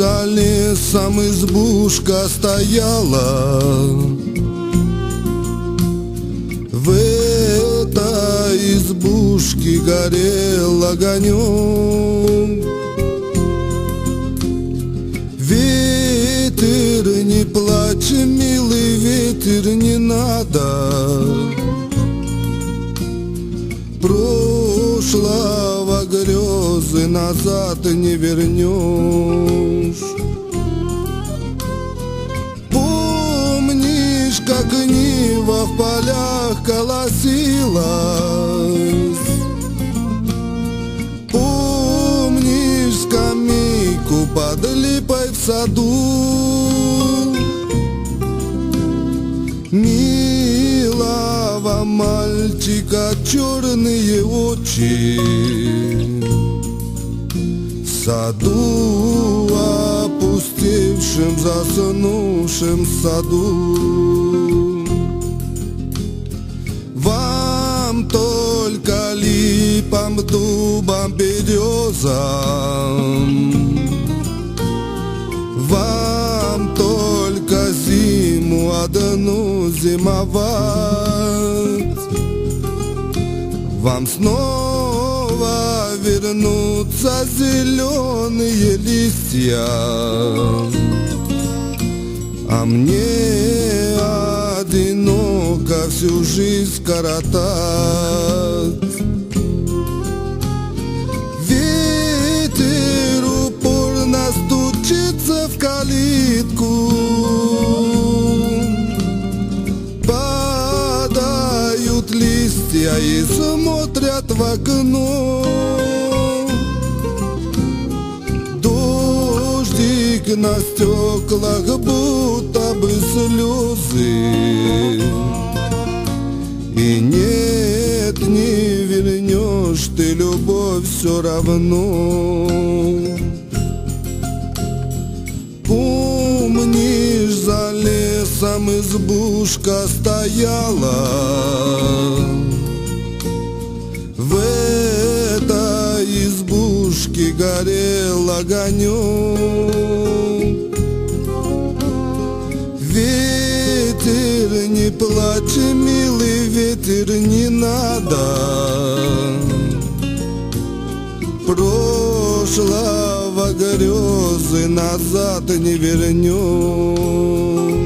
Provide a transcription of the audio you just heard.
За лесом избушка стояла, в этой избушке горел огонек. Ветер, не плачь, милый ветер, не надо. Прошлого грезы назад не вернешь. Помнишь, как нива в полях колосилась? Помнишь скамейку под липой в саду? Милого мальчика черные очи, в саду опустевшем, заснувшем саду. Вам только липам, дубам, березам, вам только зиму одну зимовать. Вам снова вернутся зеленые листья, а мне одиноко всю жизнь коротать. Ветер упорно стучится в калитку, падают листья и смотрят в окно. Дождик на стеклах, будто бы слезы, и нет, не вернешь ты любовь все равно. Помнишь, за лесом избушка стояла, в этой избушке горел огонек. Ветер, не плачь, милый ветер, не надо. Прошлого грезы назад не вернешь.